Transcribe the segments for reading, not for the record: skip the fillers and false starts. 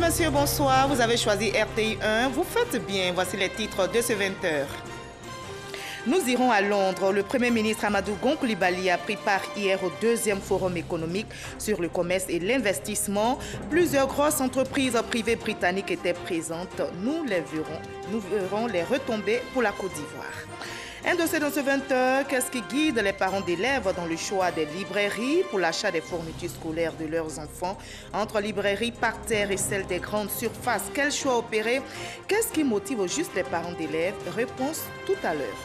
messieurs, bonsoir. Vous avez choisi RTI 1. Vous faites bien. Voici les titres de ce 20h. Nous irons à Londres. Le Premier ministre Amadou Gon Coulibaly a pris part hier au deuxième forum économique sur le commerce et l'investissement. Plusieurs grosses entreprises privées britanniques étaient présentes. Nous verrons les retombées pour la Côte d'Ivoire. Un dossier dans ce 20h, qu'est-ce qui guide les parents d'élèves dans le choix des librairies pour l'achat des fournitures scolaires de leurs enfants entre librairies parterres et celles des grandes surfaces? Quel choix opérer? Qu'est-ce qui motive au juste les parents d'élèves? Réponse tout à l'heure.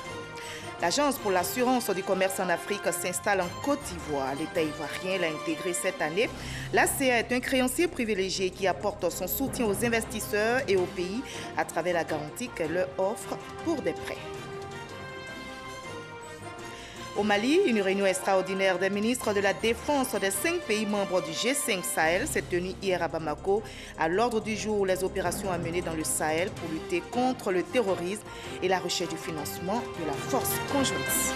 L'Agence pour l'assurance du commerce en Afrique s'installe en Côte d'Ivoire. L'État ivoirien l'a intégré cette année. L'ACA est un créancier privilégié qui apporte son soutien aux investisseurs et au pays à travers la garantie qu'elle leur offre pour des prêts. Au Mali, une réunion extraordinaire des ministres de la Défense des 5 pays membres du G5 Sahel s'est tenue hier à Bamako. À l'ordre du jour, les opérations à mener dans le Sahel pour lutter contre le terrorisme et la recherche du financement de la force conjointe.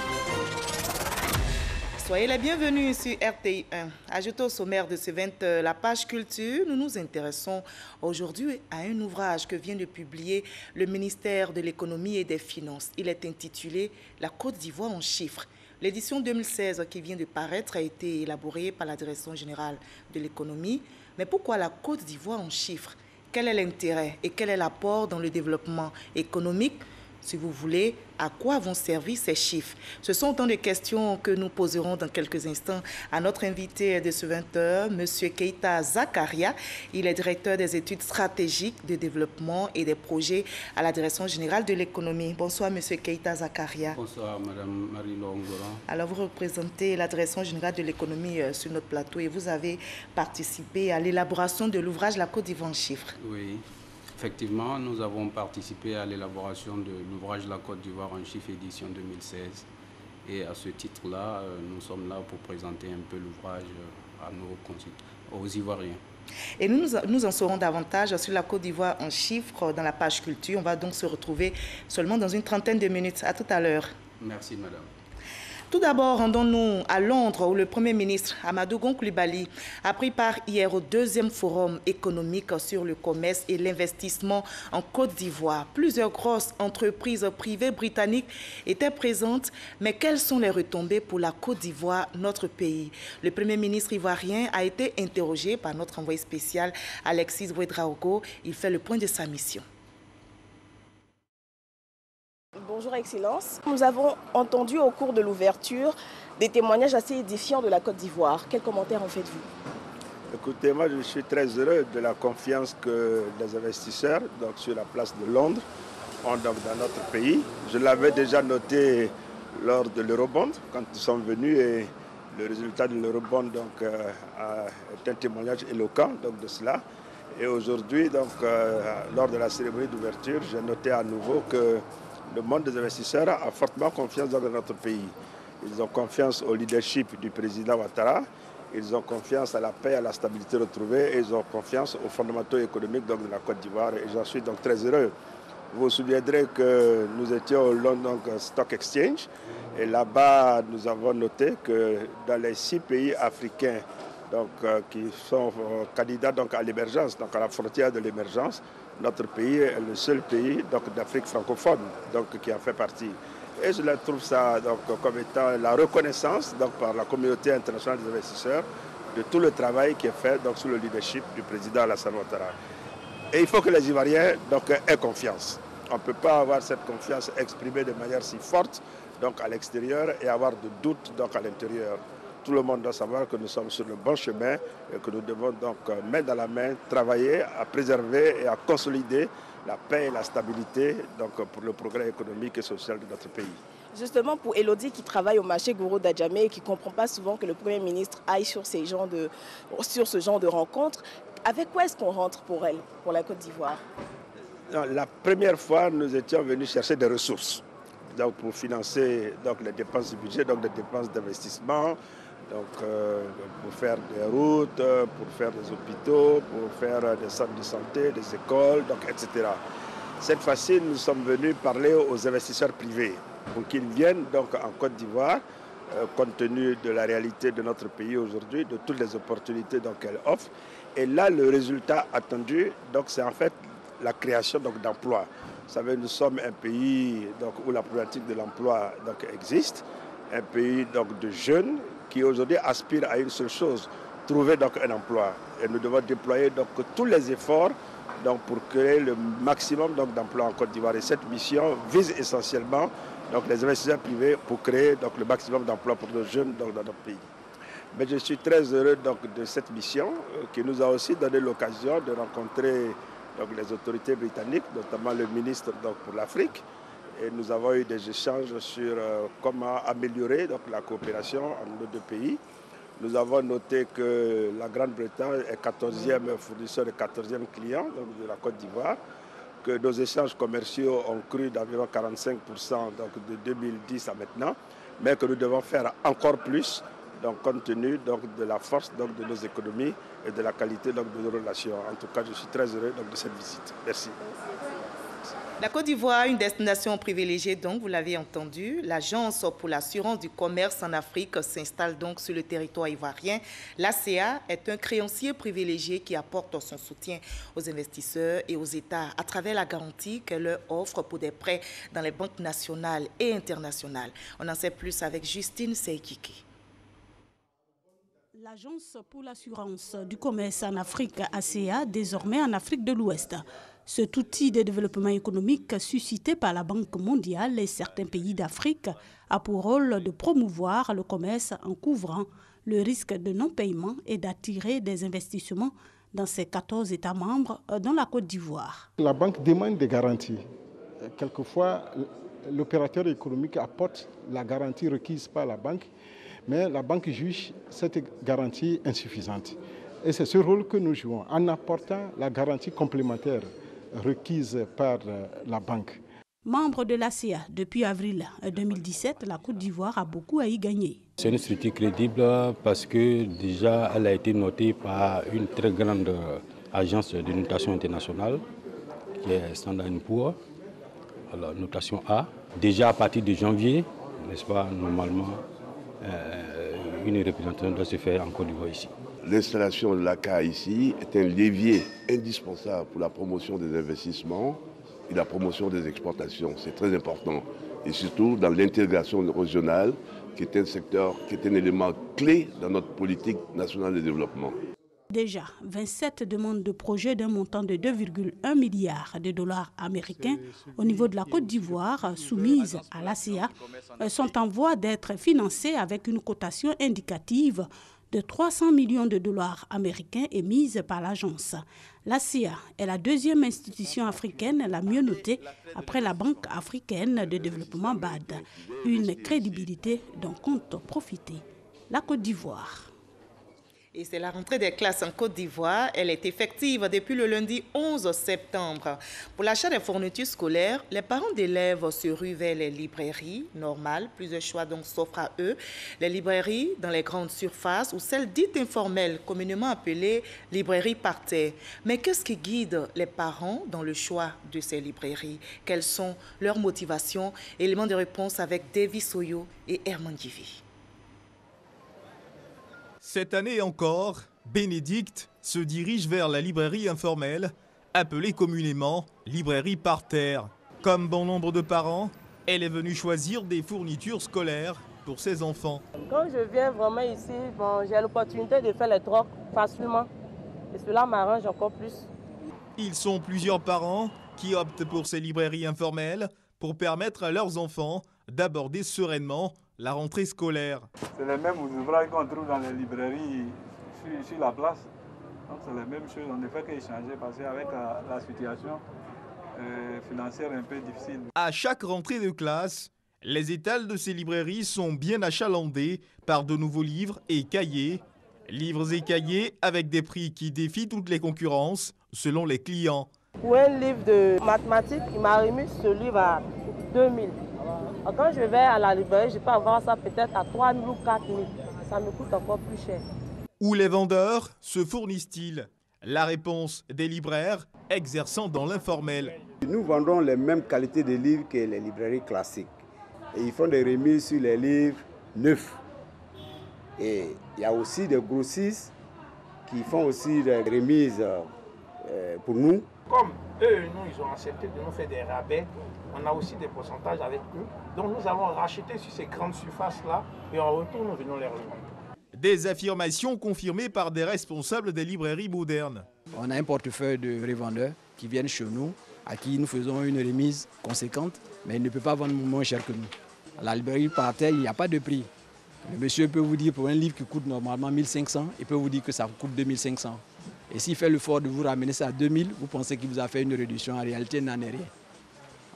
Soyez les bienvenus sur RTI 1. Ajoutons au sommaire de ce 20h la page culture. Nous nous intéressons aujourd'hui à un ouvrage que vient de publier le ministère de l'économie et des finances. Il est intitulé « La Côte d'Ivoire en chiffres ». L'édition 2016 qui vient de paraître a été élaborée par la Direction générale de l'économie. Mais pourquoi la Côte d'Ivoire en chiffres? Quel est l'intérêt et quel est l'apport dans le développement économique? Si vous voulez, à quoi vont servir ces chiffres? Ce sont autant de questions que nous poserons dans quelques instants à notre invité de ce 20h, M. Keita Zakaria. Il est directeur des études stratégiques de développement et des projets à la Direction générale de l'économie. Bonsoir, M. Keita Zakaria. Bonsoir, Mme Marie-Laure. Alors, vous représentez la Direction générale de l'économie sur notre plateau et vous avez participé à l'élaboration de l'ouvrage La Côte d'Ivoire en chiffres. Oui. Effectivement, nous avons participé à l'élaboration de l'ouvrage La Côte d'Ivoire en chiffres édition 2016. Et à ce titre-là, nous sommes là pour présenter un peu l'ouvrage aux Ivoiriens. Et nous en saurons davantage sur la Côte d'Ivoire en chiffres dans la page culture. On va donc se retrouver seulement dans une trentaine de minutes. À tout à l'heure. Merci, madame. Tout d'abord, rendons-nous à Londres où le Premier ministre Amadou Gon Coulibaly a pris part hier au deuxième forum économique sur le commerce et l'investissement en Côte d'Ivoire. Plusieurs grosses entreprises privées britanniques étaient présentes, mais quelles sont les retombées pour la Côte d'Ivoire, notre pays? Le Premier ministre ivoirien a été interrogé par notre envoyé spécial Alexis Ouedraogo. Il fait le point de sa mission. Bonjour Excellence. Nous avons entendu au cours de l'ouverture des témoignages assez édifiants de la Côte d'Ivoire. Quels commentaires en faites-vous? Écoutez, moi je suis très heureux de la confiance que les investisseurs sur la place de Londres ont dans notre pays. Je l'avais déjà noté lors de l'Eurobond quand nous sommes venus et le résultat de l'Eurobond est un témoignage éloquent de cela. Et aujourd'hui, lors de la cérémonie d'ouverture, j'ai noté à nouveau que le monde des investisseurs a fortement confiance dans notre pays. Ils ont confiance au leadership du président Ouattara, ils ont confiance à la paix et à la stabilité retrouvée et ils ont confiance aux fondamentaux économiques de la Côte d'Ivoire et j'en suis donc très heureux. Vous vous souviendrez que nous étions au London Stock Exchange et là-bas nous avons noté que dans les 6 pays africains qui sont candidats à l'émergence, à la frontière de l'émergence, notre pays est le seul pays d'Afrique francophone qui en fait partie. Et je trouve ça comme étant la reconnaissance par la communauté internationale des investisseurs de tout le travail qui est fait sous le leadership du président Alassane Ouattara. Et il faut que les Ivoiriens aient confiance. On ne peut pas avoir cette confiance exprimée de manière si forte à l'extérieur et avoir de doutes à l'intérieur. Tout le monde doit savoir que nous sommes sur le bon chemin et que nous devons main dans la main travailler à préserver et à consolider la paix et la stabilité pour le progrès économique et social de notre pays. Justement, pour Elodie qui travaille au marché Gouro d'Adjamé et qui ne comprend pas souvent que le Premier ministre aille sur ce genre de rencontres, avec quoi est-ce qu'on rentre pour elle, pour la Côte d'Ivoire? La première fois, nous étions venus chercher des ressources pour financer les dépenses du budget, des dépenses d'investissement, pour faire des routes, pour faire des hôpitaux, pour faire des centres de santé, des écoles, etc. Cette fois-ci, nous sommes venus parler aux investisseurs privés pour qu'ils viennent en Côte d'Ivoire, compte tenu de la réalité de notre pays aujourd'hui, de toutes les opportunités qu'elle offre, Et là, le résultat attendu, c'est en fait la création d'emplois. Vous savez, nous sommes un pays où la problématique de l'emploi existe, un pays de jeunes qui aujourd'hui aspirent à une seule chose, trouver un emploi. Et nous devons déployer tous les efforts pour créer le maximum d'emplois en Côte d'Ivoire. Et cette mission vise essentiellement les investisseurs privés pour créer le maximum d'emplois pour nos jeunes dans notre pays. Mais je suis très heureux de cette mission qui nous a aussi donné l'occasion de rencontrer les autorités britanniques, notamment le ministre pour l'Afrique. Et nous avons eu des échanges sur comment améliorer la coopération entre nos deux pays. Nous avons noté que la Grande-Bretagne est 14e fournisseur et 14e client de la Côte d'Ivoire, que nos échanges commerciaux ont cru d'environ 45% de 2010 à maintenant, mais que nous devons faire encore plus compte tenu de la force de nos économies et de la qualité de nos relations. En tout cas, je suis très heureux de cette visite. Merci. La Côte d'Ivoire, une destination privilégiée, donc, vous l'avez entendu. L'Agence pour l'assurance du commerce en Afrique s'installe donc sur le territoire ivoirien. L'ACA est un créancier privilégié qui apporte son soutien aux investisseurs et aux États à travers la garantie qu'elle leur offre pour des prêts dans les banques nationales et internationales. On en sait plus avec Justine Seikiki. L'Agence pour l'assurance du commerce en Afrique, ACA, désormais en Afrique de l'Ouest. Cet outil de développement économique suscité par la Banque mondiale et certains pays d'Afrique a pour rôle de promouvoir le commerce en couvrant le risque de non-paiement et d'attirer des investissements dans ces 14 États membres dont la Côte d'Ivoire. La banque demande des garanties. Quelquefois, l'opérateur économique apporte la garantie requise par la banque, mais la banque juge cette garantie insuffisante. Et c'est ce rôle que nous jouons en apportant la garantie complémentaire requise par la banque. Membre de l'ACA depuis avril 2017, la Côte d'Ivoire a beaucoup à y gagner. C'est une structure crédible parce que déjà elle a été notée par une très grande agence de notation internationale qui est Standard & Poor's, alors notation A. Déjà à partir de janvier, n'est-ce pas, normalement, une représentation doit se faire en Côte d'Ivoire ici. L'installation de l'ACA ici est un levier indispensable pour la promotion des investissements et la promotion des exportations. C'est très important. Et surtout dans l'intégration régionale, qui est un secteur, qui est un élément clé dans notre politique nationale de développement. Déjà, 27 demandes de projets d'un montant de 2,1 milliards de dollars américains au niveau de la Côte d'Ivoire soumises à l'ACA sont en voie d'être financées avec une cotation indicative de 300 millions de dollars américains émise par l'agence. L'ACA est la deuxième institution africaine la mieux notée après la Banque africaine de développement BAD. Une crédibilité dont compte profiter la Côte d'Ivoire. Et c'est la rentrée des classes en Côte d'Ivoire. Elle est effective depuis le lundi 11 septembre. Pour l'achat des fournitures scolaires, les parents d'élèves se ruent vers les librairies normales. Plusieurs choix donc s'offrent à eux. Les librairies dans les grandes surfaces ou celles dites informelles, communément appelées librairies par terre. Mais qu'est-ce qui guide les parents dans le choix de ces librairies? Quelles sont leurs motivations? Éléments de réponse avec Davy Soyo et Herman Divi. Cette année encore, Bénédicte se dirige vers la librairie informelle, appelée communément librairie par terre. Comme bon nombre de parents, elle est venue choisir des fournitures scolaires pour ses enfants. Quand je viens vraiment ici, j'ai l'opportunité de faire les trocs facilement. Et cela m'arrange encore plus. Ils sont plusieurs parents qui optent pour ces librairies informelles pour permettre à leurs enfants d'aborder sereinement la rentrée scolaire. C'est les mêmes ouvrages qu'on trouve dans les librairies sur la place. Donc c'est la même chose, on ne fait qu'échanger parce qu'avec la situation financière un peu difficile. À chaque rentrée de classe, les étals de ces librairies sont bien achalandés par de nouveaux livres et cahiers. Livres et cahiers avec des prix qui défient toutes les concurrences selon les clients. Pour un livre de mathématiques, il m'a remis ce livre à 2000. Quand je vais à la librairie, je peux avoir ça peut-être à 3 000 ou 4 000. Ça me coûte encore plus cher. Où les vendeurs se fournissent-ils? La réponse des libraires exerçant dans l'informel. Nous vendons les mêmes qualités de livres que les librairies classiques. Et ils font des remises sur les livres neufs. Et il y a aussi des grossistes qui font aussi des remises pour nous. Comme eux, ils ont accepté de nous faire des rabais, on a aussi des pourcentages avec eux. Donc nous allons racheter sur ces grandes surfaces-là et en retour, nous venons les revendre. Des affirmations confirmées par des responsables des librairies modernes. On a un portefeuille de revendeurs qui viennent chez nous, à qui nous faisons une remise conséquente, mais ils ne peuvent pas vendre moins cher que nous. À la librairie par terre, il n'y a pas de prix. Le monsieur peut vous dire pour un livre qui coûte normalement 1500, il peut vous dire que ça coûte 2500. Et s'il fait l'effort de vous ramener ça à 2000, vous pensez qu'il vous a fait une réduction. En réalité, il n'en est rien.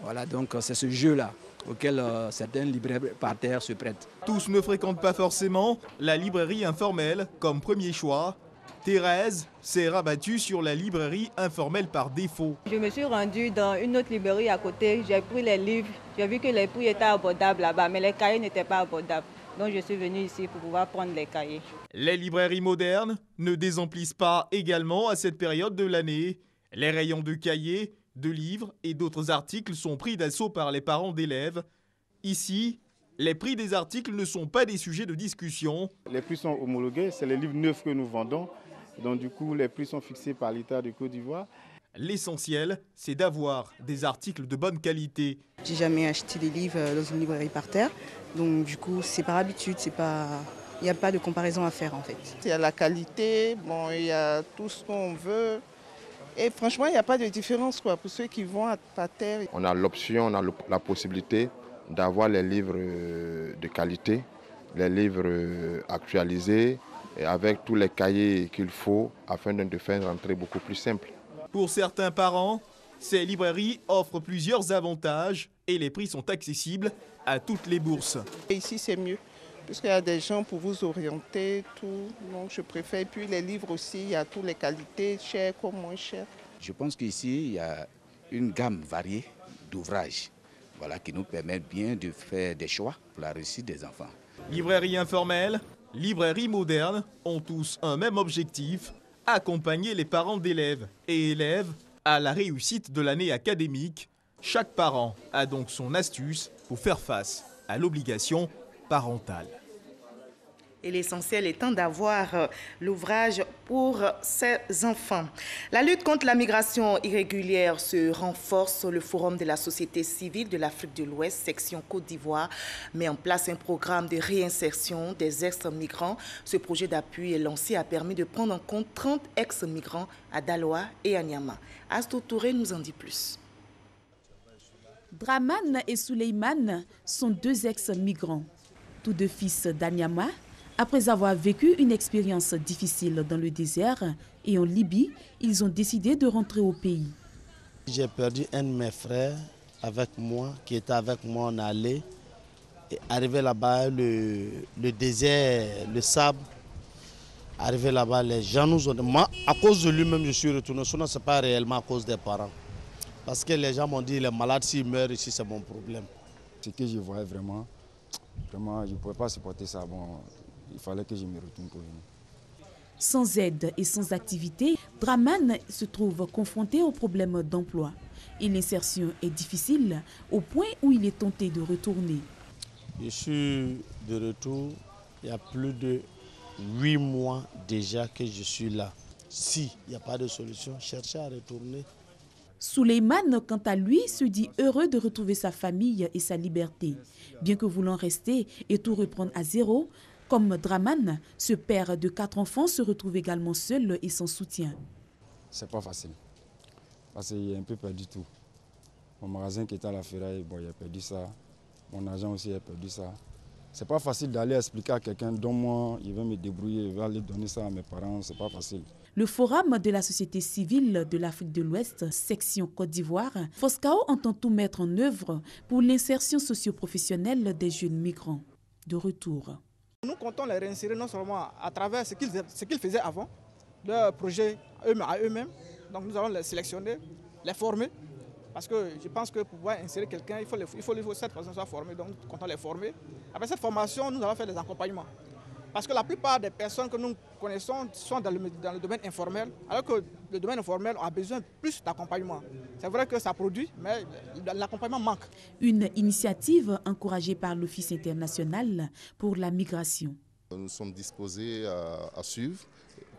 Voilà, donc c'est ce jeu-là auquel certains libraires par terre se prêtent. Tous ne fréquentent pas forcément la librairie informelle comme premier choix. Thérèse s'est rabattue sur la librairie informelle par défaut. Je me suis rendue dans une autre librairie à côté, j'ai pris les livres, j'ai vu que les prix étaient abordables là-bas, mais les cahiers n'étaient pas abordables. Donc je suis venue ici pour pouvoir prendre les cahiers. Les librairies modernes ne désemplissent pas également à cette période de l'année. Les rayons de cahiers, de livres et d'autres articles sont pris d'assaut par les parents d'élèves. Ici, les prix des articles ne sont pas des sujets de discussion. Les prix sont homologués, c'est les livres neufs que nous vendons. Donc du coup, les prix sont fixés par l'État de Côte d'Ivoire. L'essentiel, c'est d'avoir des articles de bonne qualité. J'ai jamais acheté des livres dans une librairie par terre. Donc du coup, c'est par habitude, il n'y a pas de comparaison à faire en fait. Il y a la qualité, bon, il y a tout ce qu'on veut. Et franchement, il n'y a pas de différence pour ceux qui vont par terre. On a l'option, on a la possibilité d'avoir les livres de qualité, les livres actualisés, et avec tous les cahiers qu'il faut afin de faire une rentrée beaucoup plus simple. Pour certains parents, ces librairies offrent plusieurs avantages et les prix sont accessibles à toutes les bourses. Et ici, c'est mieux, puisqu'il y a des gens pour vous orienter, tout. Donc je préfère. Et puis les livres aussi, il y a toutes les qualités, chers comme moins chers. Je pense qu'ici, il y a une gamme variée d'ouvrages, voilà, qui nous permettent bien de faire des choix pour la réussite des enfants. Librairie informelle, librairie moderne ont tous un même objectif, accompagner les parents d'élèves et élèves à la réussite de l'année académique. Chaque parent a donc son astuce pour faire face à l'obligation parentale. Et l'essentiel étant d'avoir l'ouvrage pour ses enfants. La lutte contre la migration irrégulière se renforce. Le Forum de la société civile de l'Afrique de l'Ouest, section Côte d'Ivoire, met en place un programme de réinsertion des ex-migrants. Ce projet d'appui lancé a permis de prendre en compte 30 ex-migrants à Daloa et à Niama. Astou Touré nous en dit plus. Draman et Souleymane sont deux ex-migrants, tous deux fils d'Anyama. Après avoir vécu une expérience difficile dans le désert et en Libye, ils ont décidé de rentrer au pays. J'ai perdu un de mes frères avec moi, qui était avec moi en allée. Et arrivé là-bas, le désert, le sable, arrivé là-bas, les gens nous ont dit, moi, à cause de lui-même, je suis retourné. Sinon, ce n'est pas réellement à cause des parents. Parce que les gens m'ont dit, les malades, s'ils meurent ici, c'est mon problème. Ce que je voyais vraiment, je ne pouvais pas supporter ça. Bon, il fallait que je me retourne pour venir. Sans aide et sans activité, Draman se trouve confronté au problème d'emploi. Et l'insertion est difficile au point où il est tenté de retourner. Je suis de retour, il y a plus de 8 mois déjà que je suis là. S'il n'y a pas de solution, cherchez à retourner. Souleymane, quant à lui, se dit heureux de retrouver sa famille et sa liberté. Bien que voulant rester et tout reprendre à zéro, comme Draman, ce père de 4 enfants se retrouve également seul et sans soutien. C'est pas facile, parce qu'il a un peu perdu tout. Mon magasin qui était à la ferraille, bon, il a perdu ça. Mon agent aussi a perdu ça. C'est pas facile d'aller expliquer à quelqu'un dont moi, il va me débrouiller, il va aller donner ça à mes parents, c'est pas facile. Le Forum de la société civile de l'Afrique de l'Ouest, section Côte d'Ivoire, Foscao entend tout mettre en œuvre pour l'insertion socio-professionnelle des jeunes migrants. De retour. Nous comptons les réinsérer non seulement à travers ce qu'ils faisaient avant, leur projet à eux-mêmes. Donc nous allons les sélectionner, les former. Parce que je pense que pour pouvoir insérer quelqu'un, il faut cette personne soit formée. Donc nous comptons les former. Après cette formation, nous allons faire des accompagnements. Parce que la plupart des personnes que nous connaissons sont dans le domaine informel, alors que le domaine informel a besoin plus d'accompagnement. C'est vrai que ça produit, mais l'accompagnement manque. Une initiative encouragée par l'Office international pour la migration. Nous sommes disposés à suivre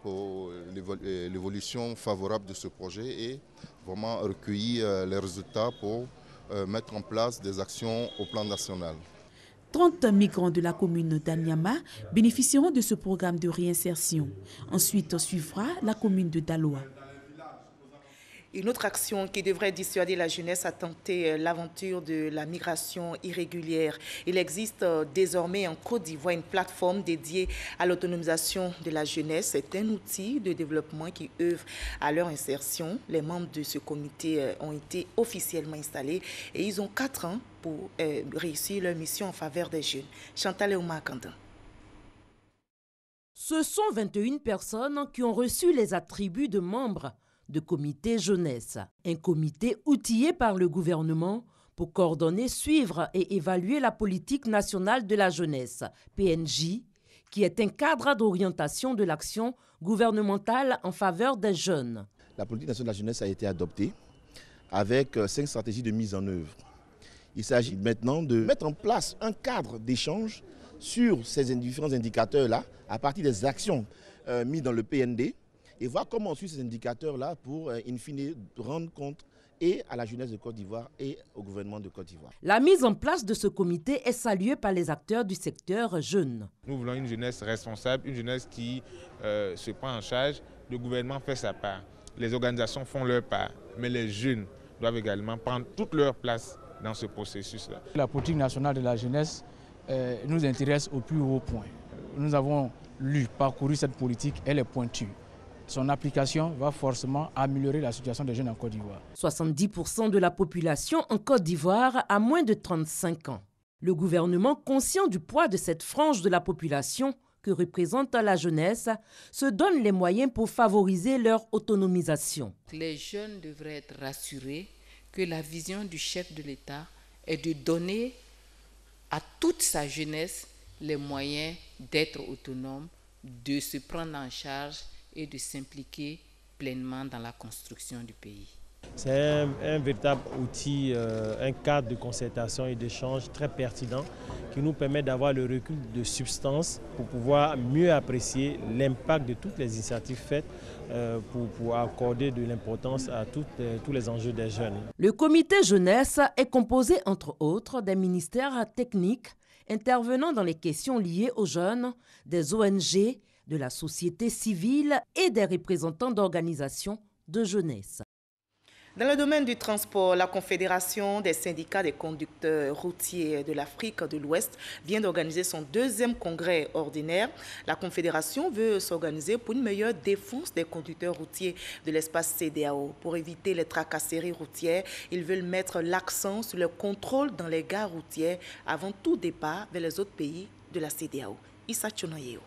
pour l'évolution favorable de ce projet et vraiment recueillir les résultats pour mettre en place des actions au plan national. 30 migrants de la commune d'Anyama bénéficieront de ce programme de réinsertion. Ensuite suivra la commune de Daloa. Une autre action qui devrait dissuader la jeunesse à tenter l'aventure de la migration irrégulière. Il existe désormais en Côte d'Ivoire une plateforme dédiée à l'autonomisation de la jeunesse. C'est un outil de développement qui œuvre à leur insertion. Les membres de ce comité ont été officiellement installés et ils ont 4 ans pour réussir leur mission en faveur des jeunes. Chantal Ouma Kandin. Ce sont 21 personnes qui ont reçu les attributs de membres de comité jeunesse, un comité outillé par le gouvernement pour coordonner, suivre et évaluer la politique nationale de la jeunesse, PNJ, qui est un cadre d'orientation de l'action gouvernementale en faveur des jeunes. La politique nationale de la jeunesse a été adoptée avec 5 stratégies de mise en œuvre. Il s'agit maintenant de mettre en place un cadre d'échange sur ces différents indicateurs-là, à partir des actions mises dans le PND, et voir comment on suit ces indicateurs-là pour, in fine, rendre compte et à la jeunesse de Côte d'Ivoire et au gouvernement de Côte d'Ivoire. La mise en place de ce comité est saluée par les acteurs du secteur jeune. Nous voulons une jeunesse responsable, une jeunesse qui se prend en charge. Le gouvernement fait sa part, les organisations font leur part, mais les jeunes doivent également prendre toute leur place dans ce processus-là. La politique nationale de la jeunesse nous intéresse au plus haut point. Nous avons parcouru cette politique, elle est pointue. Son application va forcément améliorer la situation des jeunes en Côte d'Ivoire. 70% de la population en Côte d'Ivoire a moins de 35 ans. Le gouvernement, conscient du poids de cette frange de la population que représente la jeunesse, se donne les moyens pour favoriser leur autonomisation. Les jeunes devraient être rassurés que la vision du chef de l'État est de donner à toute sa jeunesse les moyens d'être autonome, de se prendre en charge et de s'impliquer pleinement dans la construction du pays. C'est un véritable outil, un cadre de concertation et d'échange très pertinent qui nous permet d'avoir le recul de substance pour pouvoir mieux apprécier l'impact de toutes les initiatives faites pour accorder de l'importance à tous les enjeux des jeunes. Le comité jeunesse est composé entre autres des ministères techniques intervenant dans les questions liées aux jeunes, des ONG, de la société civile et des représentants d'organisations de jeunesse. Dans le domaine du transport, la Confédération des syndicats des conducteurs routiers de l'Afrique de l'Ouest vient d'organiser son 2e congrès ordinaire. La Confédération veut s'organiser pour une meilleure défense des conducteurs routiers de l'espace CEDEAO. Pour éviter les tracasseries routières, ils veulent mettre l'accent sur le contrôle dans les gares routières avant tout départ vers les autres pays de la CEDEAO. Issa Tchonoyeo.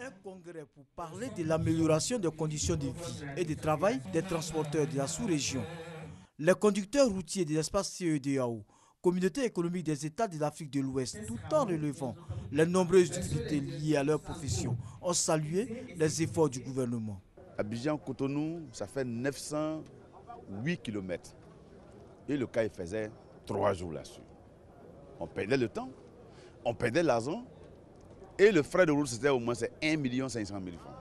Un congrès pour parler de l'amélioration des conditions de vie et de travail des transporteurs de la sous-région. Les conducteurs routiers de l'espace CEDEAO, communauté économique des États de l'Afrique de l'Ouest, tout en relevant les nombreuses difficultés liées à leur profession, ont salué les efforts du gouvernement. Abidjan-Cotonou, ça fait 908 km. Et le cas, il faisait 3 jours là-dessus. On perdait le temps, on perdait l'argent. Et le frais de route, c'était au moins 1 500 000 francs.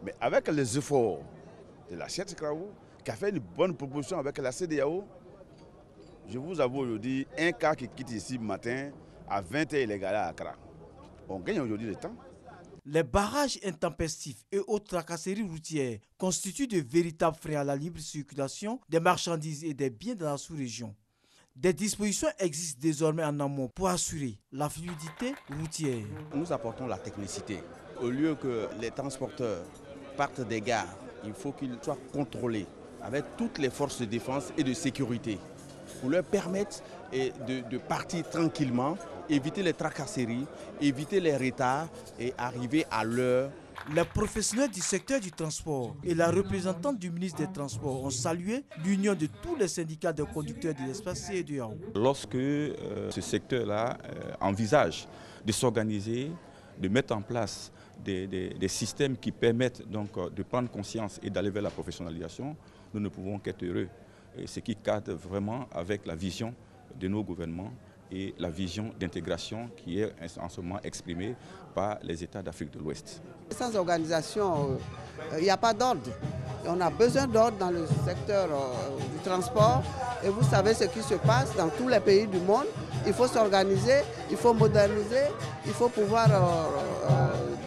Mais avec les efforts de la Chette Kraou, qui a fait une bonne proposition avec la CEDEAO, je vous avoue aujourd'hui, un cas qui quitte ici le matin, à 20h, il est garé à Accra. On gagne aujourd'hui le temps. Les barrages intempestifs et autres tracasseries routières constituent de véritables freins à la libre circulation des marchandises et des biens dans la sous-région. Des dispositions existent désormais en amont pour assurer la fluidité routière. Nous apportons la technicité. Au lieu que les transporteurs partent des gares, il faut qu'ils soient contrôlés avec toutes les forces de défense et de sécurité pour leur permettre de partir tranquillement, éviter les tracasseries, éviter les retards et arriver à l'heure. Les professionnels du secteur du transport et la représentante du ministre des Transports ont salué l'union de tous les syndicats de conducteurs de l'espace CEDEAO. Lorsque ce secteur-là envisage de s'organiser, de mettre en place des systèmes qui permettent donc de prendre conscience et d'aller vers la professionnalisation, nous ne pouvons qu'être heureux. Et ce qui cadre vraiment avec la vision de nos gouvernements et la vision d'intégration qui est en ce moment exprimée par les États d'Afrique de l'Ouest. Sans organisation, il n'y a pas d'ordre. On a besoin d'ordre dans le secteur du transport et vous savez ce qui se passe dans tous les pays du monde. Il faut s'organiser, il faut moderniser, il faut pouvoir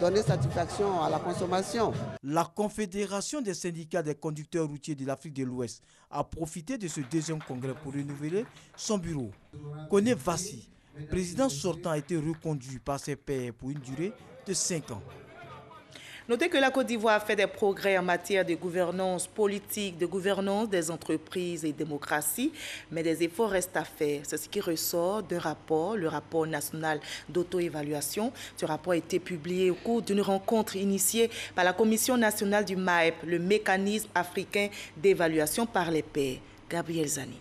donner satisfaction à la consommation. La Confédération des syndicats des conducteurs routiers de l'Afrique de l'Ouest a profité de ce deuxième congrès pour renouveler son bureau. Koné Vassi, président sortant, a été reconduit par ses pairs pour une durée de 5 ans. Notez que la Côte d'Ivoire a fait des progrès en matière de gouvernance politique, de gouvernance des entreprises et démocratie, mais des efforts restent à faire. C'est ce qui ressort d'un rapport, le rapport national d'auto-évaluation. Ce rapport a été publié au cours d'une rencontre initiée par la Commission nationale du MAEP, le mécanisme africain d'évaluation par les pairs. Gabriel Zani.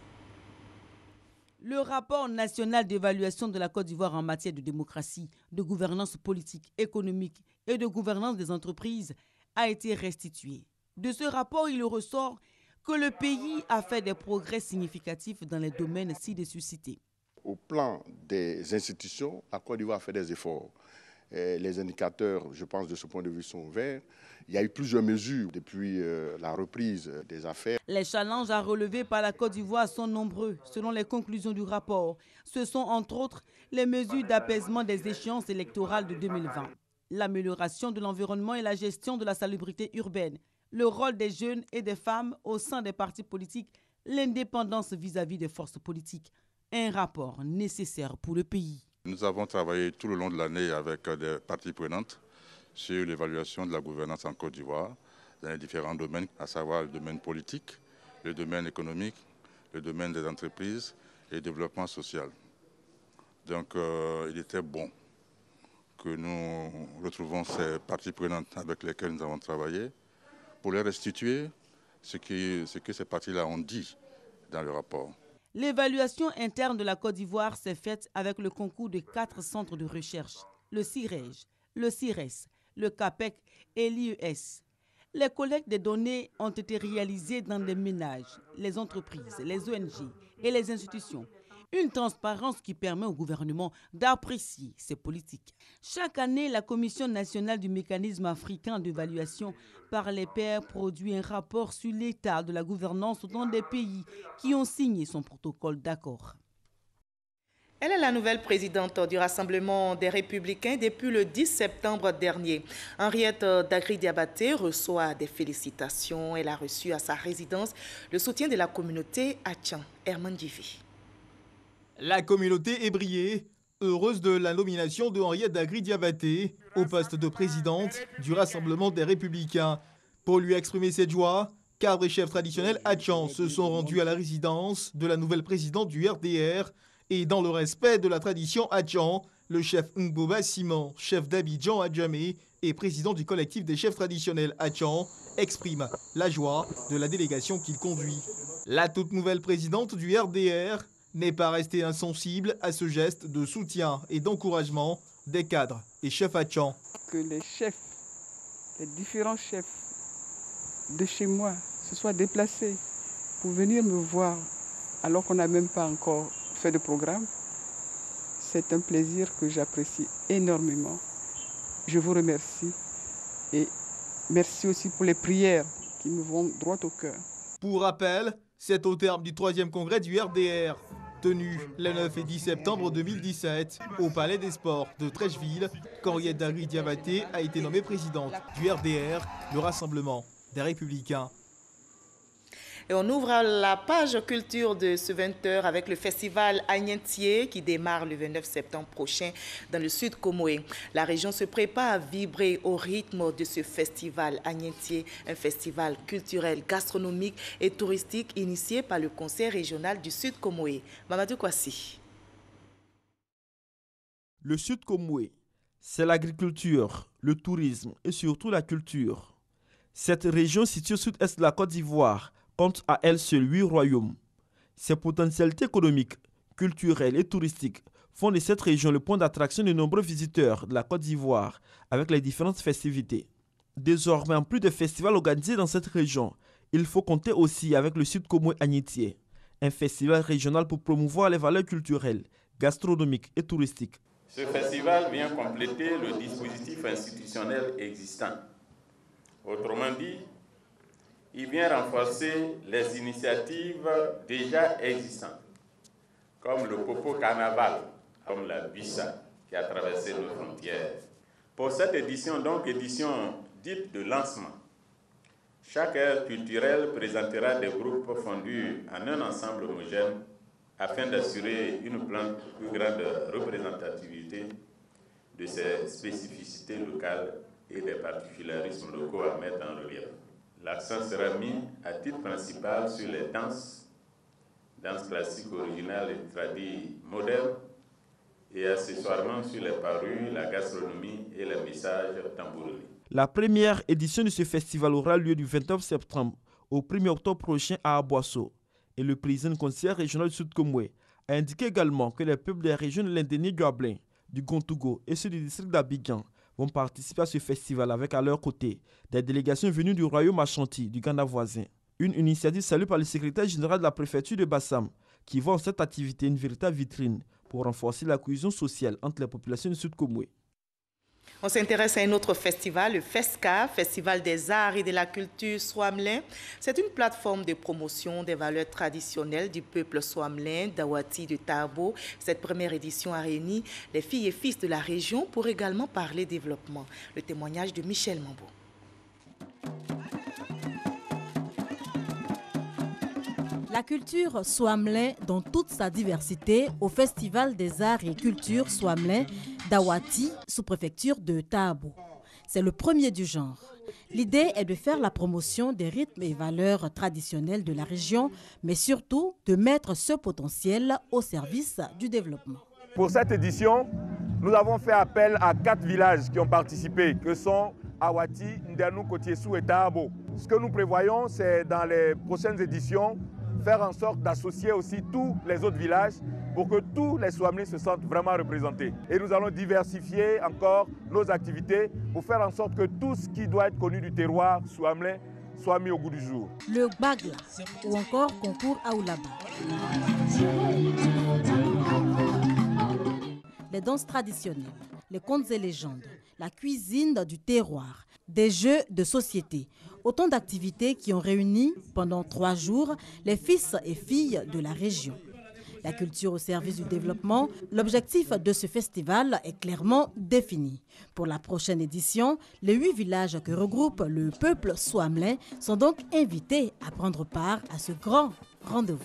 Le rapport national d'évaluation de la Côte d'Ivoire en matière de démocratie, de gouvernance politique, économique et de gouvernance des entreprises a été restitué. De ce rapport, il ressort que le pays a fait des progrès significatifs dans les domaines ci-dessus cités. Au plan des institutions, la Côte d'Ivoire a fait des efforts. Les indicateurs, je pense, de ce point de vue sont verts. Il y a eu plusieurs mesures depuis la reprise des affaires. Les challenges à relever par la Côte d'Ivoire sont nombreux, selon les conclusions du rapport. Ce sont entre autres les mesures d'apaisement des échéances électorales de 2020, l'amélioration de l'environnement et la gestion de la salubrité urbaine, le rôle des jeunes et des femmes au sein des partis politiques, l'indépendance vis-à-vis des forces politiques. Un rapport nécessaire pour le pays. Nous avons travaillé tout le long de l'année avec des parties prenantes sur l'évaluation de la gouvernance en Côte d'Ivoire dans les différents domaines, à savoir le domaine politique, le domaine économique, le domaine des entreprises et le développement social. Donc il était bon que nous retrouvons ces parties prenantes avec lesquelles nous avons travaillé pour leur restituer ce que ces parties-là ont dit dans le rapport. L'évaluation interne de la Côte d'Ivoire s'est faite avec le concours de 4 centres de recherche, le CIREG, le CIRES, le CAPEC et l'IES. Les collectes des données ont été réalisées dans les ménages, les entreprises, les ONG et les institutions. Une transparence qui permet au gouvernement d'apprécier ses politiques. Chaque année, la Commission nationale du mécanisme africain d'évaluation par les pairs produit un rapport sur l'état de la gouvernance dans des pays qui ont signé son protocole d'accord. Elle est la nouvelle présidente du Rassemblement des Républicains depuis le 10 septembre dernier. Henriette Dagri-Diabaté reçoit des félicitations. Elle a reçu à sa résidence le soutien de la communauté à Tchan, Herman Divi. La communauté est brillée, heureuse de la nomination de Henriette Dagri-Diabaté au poste de présidente du Rassemblement des Républicains. Pour lui exprimer cette joie, cadres et chefs traditionnels Hatchans se sont rendus à la résidence de la nouvelle présidente du RDR et dans le respect de la tradition Hatchan, le chef Ngboba Simon, chef d'Abidjan à Djamé et président du collectif des chefs traditionnels Hatchan, exprime la joie de la délégation qu'il conduit. La toute nouvelle présidente du RDR n'est pas restée insensible à ce geste de soutien et d'encouragement des cadres et chefs Hatchan. Que les chefs, les différents chefs de chez moi se soient déplacés pour venir me voir alors qu'on n'a même pas encore fait de programme, c'est un plaisir que j'apprécie énormément. Je vous remercie et merci aussi pour les prières qui me vont droit au cœur. Pour rappel, c'est au terme du 3e congrès du RDR, tenu le 9 et 10 septembre 2017 au Palais des Sports de Trècheville, qu'Henriette Dagri-Diabaté a été nommée présidente du RDR, le Rassemblement des Républicains. Et on ouvre la page culture de ce 20h avec le festival Agnentier qui démarre le 29 septembre prochain dans le sud Comoé. La région se prépare à vibrer au rythme de ce festival Agnentier, un festival culturel, gastronomique et touristique initié par le Conseil régional du sud Comoé. Mamadou Kwasi. Le sud Comoé, c'est l'agriculture, le tourisme et surtout la culture. Cette région située au sud-est de la Côte d'Ivoire compte à elle seule 8 royaumes. Ses potentialités économiques, culturelles et touristiques font de cette région le point d'attraction de nombreux visiteurs de la Côte d'Ivoire avec les différentes festivités. Désormais, en plus de festivals organisés dans cette région, il faut compter aussi avec le Sud Comoé Agnentier, un festival régional pour promouvoir les valeurs culturelles, gastronomique et touristique. Ce festival vient compléter le dispositif institutionnel existant. Autrement dit, il vient renforcer les initiatives déjà existantes, comme le Popo Carnaval, comme la Bissa qui a traversé nos frontières. Pour cette édition, donc édition dite de lancement, chaque aire culturelle présentera des groupes fondus en un ensemble homogène afin d'assurer une plus grande représentativité de ces spécificités locales et des particularismes locaux à mettre en relief. L'accent sera mis à titre principal sur les danses classiques originales et tradies modernes, et accessoirement sur les parures, la gastronomie et les messages tambourinés. La première édition de ce festival aura lieu du 29 septembre au 1er octobre prochain à Aboasso. Et le président conseiller régional du Sud-Komwe a indiqué également que les peuples des régions de l'Indénie du Ablin, du Gontougo et ceux du district d'Abidjan vont participer à ce festival avec à leur côté des délégations venues du royaume Ashanti, du Ghana voisin. Une initiative saluée par le secrétaire général de la préfecture de Bassam qui voit en cette activité une véritable vitrine pour renforcer la cohésion sociale entre les populations du Sud-Komwe. On s'intéresse à un autre festival, le FESCA, Festival des Arts et de la Culture Swamlin. C'est une plateforme de promotion des valeurs traditionnelles du peuple swamlin, d'Awati, de Tabo. Cette première édition a réuni les filles et fils de la région pour également parler développement. Le témoignage de Michel Mambo. La culture swamlin dans toute sa diversité au Festival des Arts et Culture Swamlin d'Awati, sous-préfecture de Tabo. C'est le premier du genre. L'idée est de faire la promotion des rythmes et valeurs traditionnelles de la région, mais surtout de mettre ce potentiel au service du développement. Pour cette édition, nous avons fait appel à 4 villages qui ont participé, que sont Awati, Ndanou, Kotiesou et Tabo. Ce que nous prévoyons, c'est dans les prochaines éditions, faire en sorte d'associer aussi tous les autres villages pour que tous les Swamlins se sentent vraiment représentés. Et nous allons diversifier encore nos activités pour faire en sorte que tout ce qui doit être connu du terroir swamlin soit mis au goût du jour. Le Bagla ou encore concours Aoulaba. Les danses traditionnelles, les contes et légendes, la cuisine du terroir, des jeux de société. Autant d'activités qui ont réuni pendant 3 jours les fils et filles de la région. La culture au service du développement, l'objectif de ce festival est clairement défini. Pour la prochaine édition, les 8 villages que regroupe le peuple swamlin sont donc invités à prendre part à ce grand rendez-vous.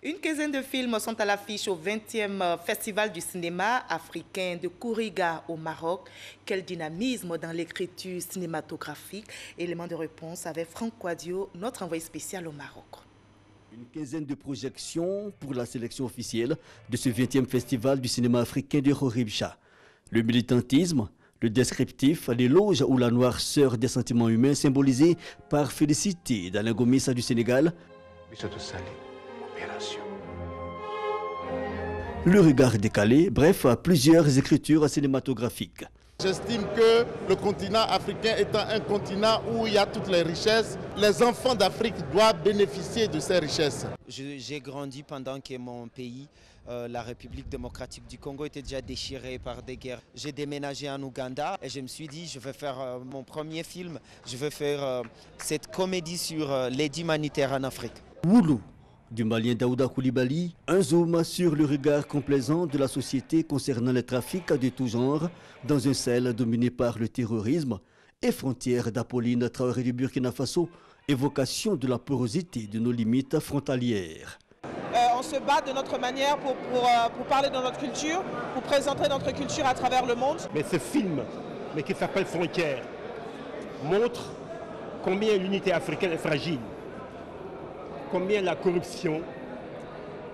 Une quinzaine de films sont à l'affiche au 20e Festival du cinéma africain de Kouriga au Maroc. Quel dynamisme dans l'écriture cinématographique. Élément de réponse avec Franck Quadio, notre envoyé spécial au Maroc. Une quinzaine de projections pour la sélection officielle de ce 20e Festival du cinéma africain de Khoribcha. Le militantisme, le descriptif, l'éloge ou la noirceur des sentiments humains symbolisés par Félicité d'Alain Gomis du Sénégal. Le regard décalé, bref, plusieurs écritures cinématographiques. J'estime que le continent africain étant un continent où il y a toutes les richesses, les enfants d'Afrique doivent bénéficier de ces richesses. J'ai grandi pendant que mon pays, la République démocratique du Congo, était déjà déchiré par des guerres. J'ai déménagé en Ouganda et je me suis dit, je vais faire mon premier film, je vais faire cette comédie sur l'aide humanitaire en Afrique. Woulou, du Malien Daouda Koulibaly, un zoom sur le regard complaisant de la société concernant les trafics de tout genre dans un ciel dominé par le terrorisme et frontières d'Apolline Traoré du Burkina Faso, évocation de la porosité de nos limites frontalières. On se bat de notre manière pour parler de notre culture, pour présenter notre culture à travers le monde. Mais ce film, qui s'appelle Frontières, montre combien l'unité africaine est fragile. Combien la corruption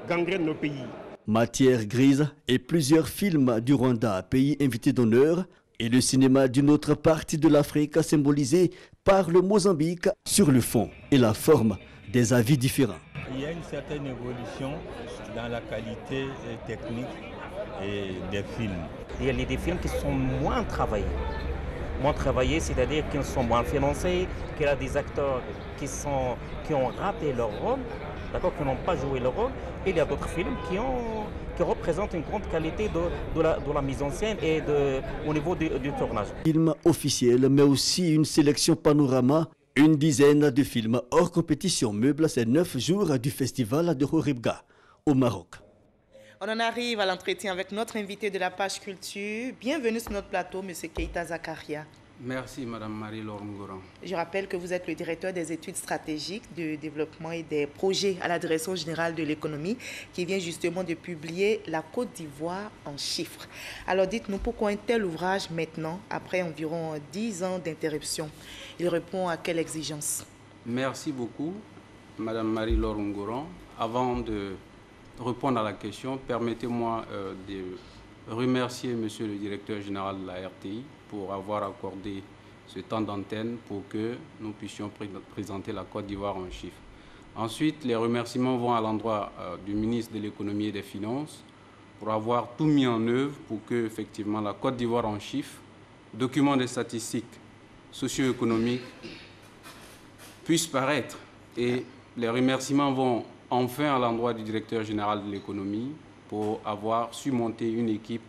gangrène nos pays. Matière grise et plusieurs films du Rwanda, pays invité d'honneur, et le cinéma d'une autre partie de l'Afrique symbolisé par le Mozambique sur le fond et la forme des avis différents. Il y a une certaine évolution dans la qualité technique des films. Il y a des films qui sont moins travaillés. moins travaillé, c'est-à-dire qu'ils sont moins financés, qu'il y a des acteurs qui ont raté leur rôle, d'accord, qui n'ont pas joué leur rôle, et il y a d'autres films qui représentent une grande qualité de la mise en scène et au niveau du tournage. Film officiel, mais aussi une sélection panorama, une dizaine de films hors compétition meublent ces 9 jours du festival de Khouribga au Maroc. On en arrive à l'entretien avec notre invité de la page culture. Bienvenue sur notre plateau, M. Keita Zakaria. Merci, Mme Marie-Laure Ngouran. Je rappelle que vous êtes le directeur des études stratégiques de développement et des projets à la Direction générale de l'économie qui vient justement de publier La Côte d'Ivoire en chiffres. Alors dites-nous pourquoi un tel ouvrage maintenant, après environ 10 ans d'interruption? Il répond à quelle exigence? Merci beaucoup, Mme Marie-Laure Ngouran. Avant de répondre à la question, permettez-moi de remercier Monsieur le directeur général de la RTI pour avoir accordé ce temps d'antenne pour que nous puissions présenter la Côte d'Ivoire en chiffres. Ensuite, les remerciements vont à l'endroit du ministre de l'Économie et des Finances pour avoir tout mis en œuvre pour que, effectivement, la Côte d'Ivoire en chiffres, document des statistiques socio-économiques, puisse paraître. Et les remerciements vont enfin à l'endroit du directeur général de l'économie pour avoir su monter une équipe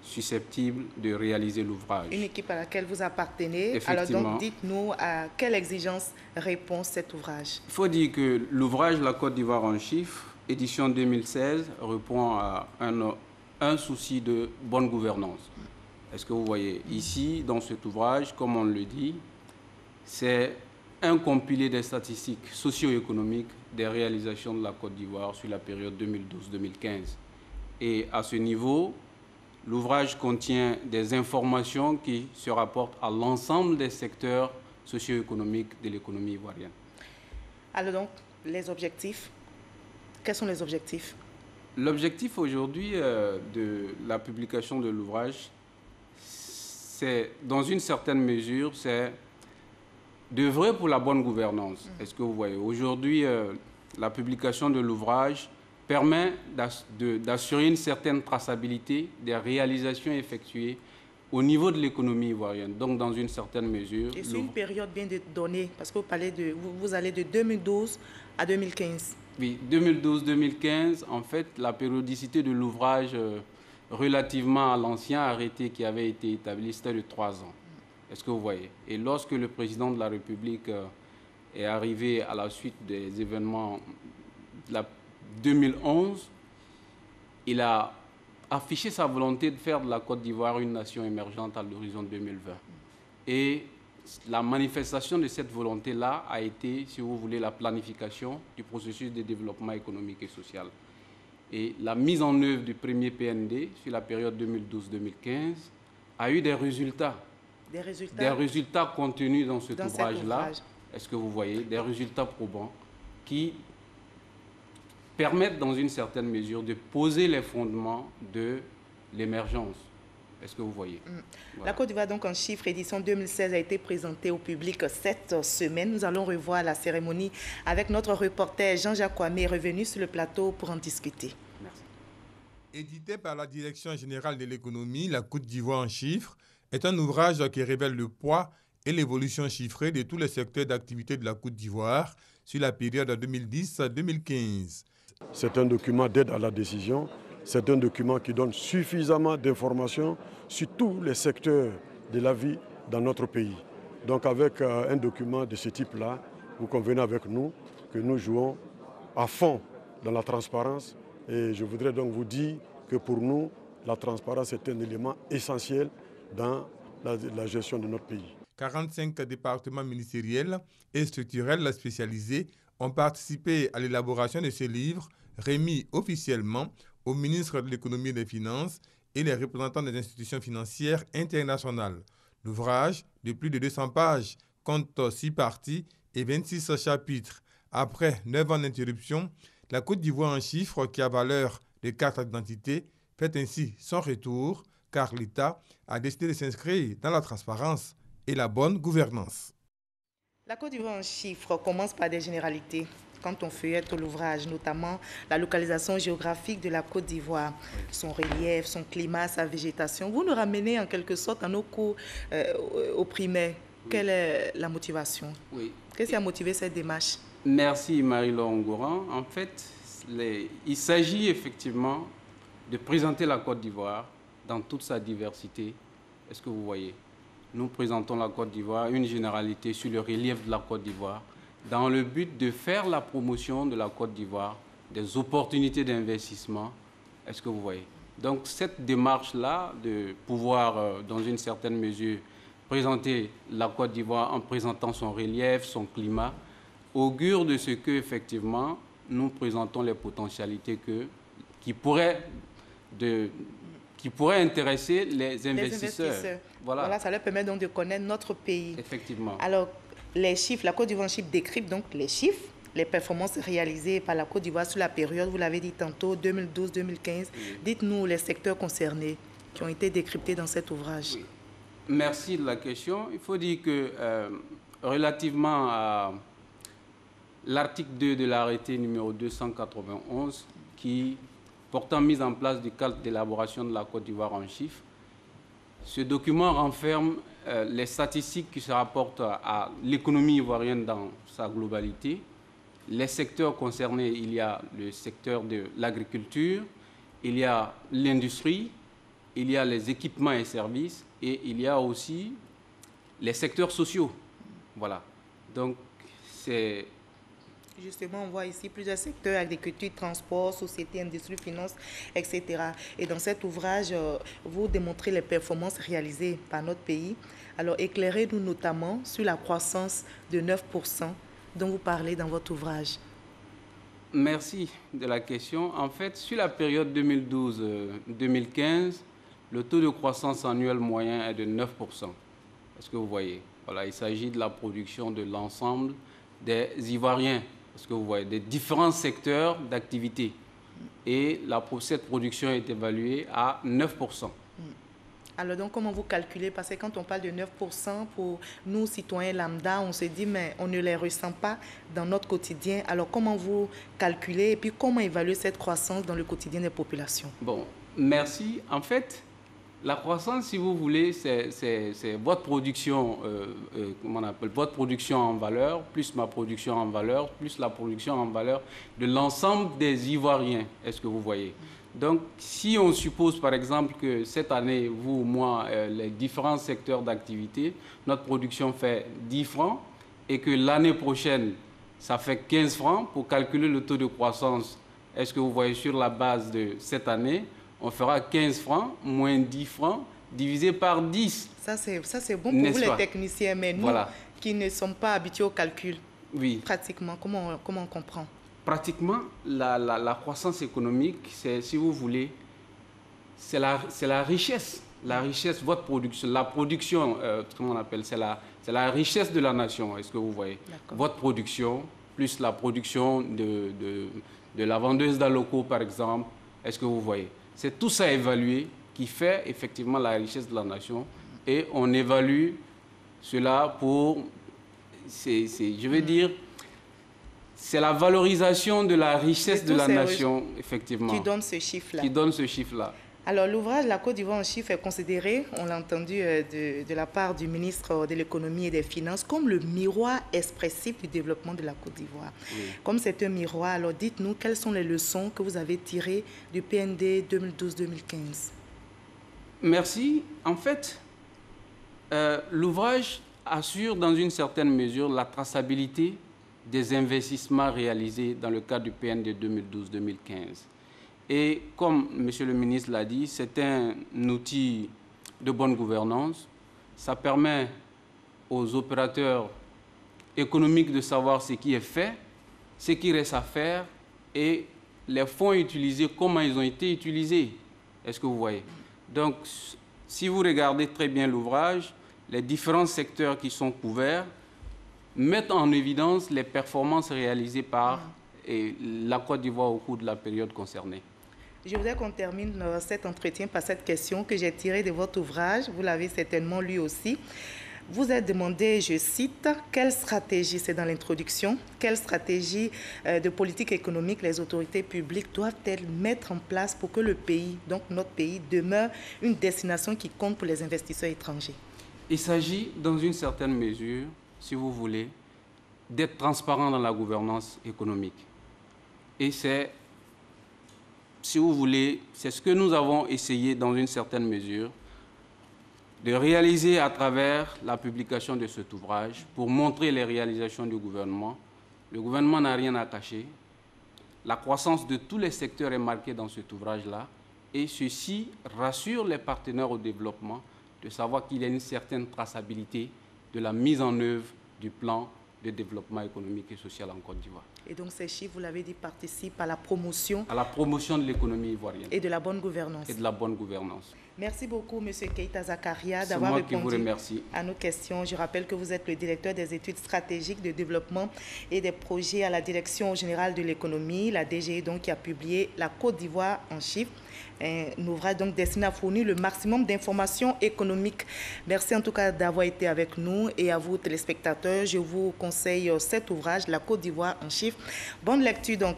susceptible de réaliser l'ouvrage. Une équipe à laquelle vous appartenez. Alors donc, dites-nous à quelle exigence répond cet ouvrage? Il faut dire que l'ouvrage La Côte d'Ivoire en chiffres, édition 2016, répond à un souci de bonne gouvernance. Est-ce que vous voyez ici, dans cet ouvrage, comme on le dit, c'est un compilé des statistiques socio-économiques des réalisations de la Côte d'Ivoire sur la période 2012-2015. Et à ce niveau, l'ouvrage contient des informations qui se rapportent à l'ensemble des secteurs socio-économiques de l'économie ivoirienne. Alors donc, les objectifs, quels sont les objectifs? L'objectif aujourd'hui de la publication de l'ouvrage, c'est, dans une certaine mesure, c'est d'œuvrer pour la bonne gouvernance. Est-ce que vous voyez? Aujourd'hui, la publication de l'ouvrage permet d'assurer une certaine traçabilité des réalisations effectuées au niveau de l'économie ivoirienne. Donc, dans une certaine mesure... Et c'est une période bien donnée, parce que vous allez de 2012 à 2015. Oui, 2012-2015, en fait, la périodicité de l'ouvrage relativement à l'ancien arrêté qui avait été établi, c'était de 3 ans. Est-ce que vous voyez? Et lorsque le président de la République est arrivé à la suite des événements de la 2011, il a affiché sa volonté de faire de la Côte d'Ivoire une nation émergente à l'horizon 2020. Et la manifestation de cette volonté-là a été, si vous voulez, la planification du processus de développement économique et social. Et la mise en œuvre du premier PND sur la période 2012-2015 a eu des résultats. Des résultats contenus dans cet ouvrage-là. Est-ce que vous voyez? Des résultats probants qui permettent dans une certaine mesure de poser les fondements de l'émergence. Est-ce que vous voyez? Voilà. La Côte d'Ivoire, donc en chiffres, édition 2016, a été présentée au public cette semaine. Nous allons revoir la cérémonie avec notre reporter Jean-Jacques Kwame, revenu sur le plateau pour en discuter. Merci. Édité par la Direction générale de l'économie, La Côte d'Ivoire en chiffres est un ouvrage qui révèle le poids et l'évolution chiffrée de tous les secteurs d'activité de la Côte d'Ivoire sur la période 2010-2015. C'est un document d'aide à la décision, c'est un document qui donne suffisamment d'informations sur tous les secteurs de la vie dans notre pays. Donc avec un document de ce type-là, vous convenez avec nous que nous jouons à fond dans la transparence et je voudrais donc vous dire que pour nous, la transparence est un élément essentiel dans la gestion de notre pays. 45 départements ministériels et structurels spécialisés ont participé à l'élaboration de ce livre remis officiellement au ministre de l'Économie et des Finances et les représentants des institutions financières internationales. L'ouvrage, de plus de 200 pages, compte 6 parties et 26 chapitres. Après 9 ans d'interruption, la Côte d'Ivoire en chiffres, qui a valeur de carte d'identité, fait ainsi son retour, car l'État a décidé de s'inscrire dans la transparence et la bonne gouvernance. La Côte d'Ivoire en chiffres commence par des généralités. quand on feuillette l'ouvrage, notamment la localisation géographique de la Côte d'Ivoire, son relief, son climat, sa végétation. Vous nous ramenez en quelque sorte à nos cours au primaire. Quelle est la motivation? Qu'est-ce qui a motivé cette démarche? Merci Marie-Laure Ngouran. En fait, il s'agit effectivement de présenter la Côte d'Ivoire dans toute sa diversité. Est-ce que vous voyez? Nous présentons la Côte d'Ivoire, une généralité sur le relief de la Côte d'Ivoire, dans le but de faire la promotion de la Côte d'Ivoire, des opportunités d'investissement. Est-ce que vous voyez? Donc cette démarche-là, de pouvoir, dans une certaine mesure, présenter la Côte d'Ivoire en présentant son relief, son climat, augure de ce que, effectivement, nous présentons les potentialités qui pourraient intéresser les investisseurs. Voilà, ça leur permet donc de connaître notre pays. Effectivement. Alors, les chiffres, la Côte d'Ivoire décrypte donc les chiffres, les performances réalisées par la Côte d'Ivoire sur la période, vous l'avez dit tantôt, 2012-2015. Oui. Dites-nous les secteurs concernés qui ont été décryptés dans cet ouvrage. Oui. Merci de la question. Il faut dire que relativement à l'article 2 de l'arrêté numéro 291 qui portant mise en place du cadre d'élaboration de la Côte d'Ivoire en chiffres, ce document renferme les statistiques qui se rapportent à l'économie ivoirienne dans sa globalité. Les secteurs concernés, il y a le secteur de l'agriculture, il y a l'industrie, il y a les équipements et services et il y a aussi les secteurs sociaux. Voilà. Donc, c'est... Justement, on voit ici plusieurs secteurs, agriculture, transport, société, industrie, finance, etc. Et dans cet ouvrage, vous démontrez les performances réalisées par notre pays. Alors, éclairez-nous notamment sur la croissance de 9% dont vous parlez dans votre ouvrage. Merci de la question. En fait, sur la période 2012-2015, le taux de croissance annuel moyen est de 9%. Est-ce que vous voyez? Voilà, il s'agit de la production de l'ensemble des Ivoiriens. Parce que vous voyez, des différents secteurs d'activité. Et cette production est évaluée à 9%. Alors donc, comment vous calculez? Parce que quand on parle de 9%, pour nous, citoyens lambda, on se dit, mais on ne les ressent pas dans notre quotidien. Alors, comment vous calculez et puis comment évaluer cette croissance dans le quotidien des populations? Bon, merci. En fait, la croissance, si vous voulez, c'est votre production, comment on appelle, votre production en valeur, plus ma production en valeur, plus la production en valeur de l'ensemble des Ivoiriens. Est-ce que vous voyez? Donc, si on suppose, par exemple, que cette année, vous, moi, les différents secteurs d'activité, notre production fait 10 francs et que l'année prochaine, ça fait 15 francs, pour calculer le taux de croissance, est-ce que vous voyez sur la base de cette année, on fera 15 francs moins 10 francs divisé par 10. Ça, c'est bon pour vous les techniciens, mais nous qui ne sommes pas habitués au calcul, pratiquement, comment on comprend? Pratiquement, la croissance économique, si vous voulez, c'est la richesse. La richesse, votre production, la production, comment on appelle, c'est la richesse de la nation, est-ce que vous voyez? Votre production, plus la production de la vendeuse d'Aloco, par exemple, est-ce que vous voyez? C'est tout ça évalué qui fait effectivement la richesse de la nation et on évalue cela pour, je veux dire, c'est la valorisation de la richesse de la nation, effectivement. Qui donne ce chiffre-là. Qui donne ce chiffre-là. Alors, l'ouvrage La Côte d'Ivoire en chiffres est considéré, on l'a entendu de la part du ministre de l'économie et des finances, comme le miroir expressif du développement de la Côte d'Ivoire. Oui. Comme c'est un miroir, alors dites-nous quelles sont les leçons que vous avez tirées du PND 2012-2015. Merci. En fait, l'ouvrage assure dans une certaine mesure la traçabilité des investissements réalisés dans le cadre du PND 2012-2015. Et comme M. le ministre l'a dit, c'est un outil de bonne gouvernance. Ça permet aux opérateurs économiques de savoir ce qui est fait, ce qui reste à faire et les fonds utilisés, comment ils ont été utilisés. Est-ce que vous voyez? Donc, si vous regardez très bien l'ouvrage, les différents secteurs qui sont couverts mettent en évidence les performances réalisées par la Côte d'Ivoire au cours de la période concernée. Je voudrais qu'on termine cet entretien par cette question que j'ai tirée de votre ouvrage. Vous l'avez certainement lu aussi. Vous êtes demandé, je cite, quelle stratégie, c'est dans l'introduction, quelle stratégie de politique économique les autorités publiques doivent-elles mettre en place pour que le pays, donc notre pays, demeure une destination qui compte pour les investisseurs étrangers? Il s'agit, dans une certaine mesure, si vous voulez, d'être transparent dans la gouvernance économique. Et c'est, si vous voulez, c'est ce que nous avons essayé dans une certaine mesure de réaliser à travers la publication de cet ouvrage pour montrer les réalisations du gouvernement. Le gouvernement n'a rien à cacher. La croissance de tous les secteurs est marquée dans cet ouvrage-là et ceci rassure les partenaires au développement de savoir qu'il y a une certaine traçabilité de la mise en œuvre du plan de développement économique et social en Côte d'Ivoire. Et donc ces chiffres, vous l'avez dit, participent à la promotion de l'économie ivoirienne. Et de la bonne gouvernance. Et de la bonne gouvernance. Merci beaucoup, M. Keita Zakaria, d'avoir répondu à nos questions. Je rappelle que vous êtes le directeur des études stratégiques de développement et des projets à la Direction générale de l'économie, la DGE, donc, qui a publié La Côte d'Ivoire en chiffres. Un ouvrage donc destiné à fournir le maximum d'informations économiques. Merci en tout cas d'avoir été avec nous et à vous téléspectateurs, je vous conseille cet ouvrage, La Côte d'Ivoire en chiffres. Bonne lecture donc.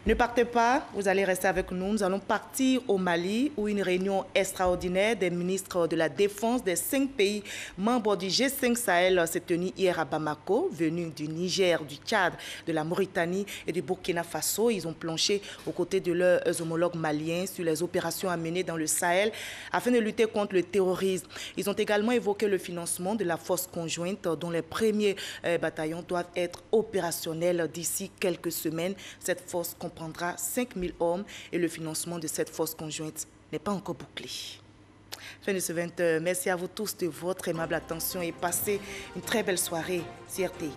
Ne partez pas, vous allez rester avec nous. Nous allons partir au Mali où une réunion extraordinaire des ministres de la Défense des 5 pays membres du G5 Sahel s'est tenue hier à Bamako, venus du Niger, du Tchad, de la Mauritanie et du Burkina Faso. Ils ont planché aux côtés de leurs homologues maliens sur les opérations à mener dans le Sahel afin de lutter contre le terrorisme. Ils ont également évoqué le financement de la force conjointe dont les premiers bataillons doivent être opérationnels d'ici quelques semaines. Cette force comprendra 5000 hommes et le financement de cette force conjointe n'est pas encore bouclé. Fin de ce 20h. Merci à vous tous de votre aimable attention et passez une très belle soirée sur RTI1.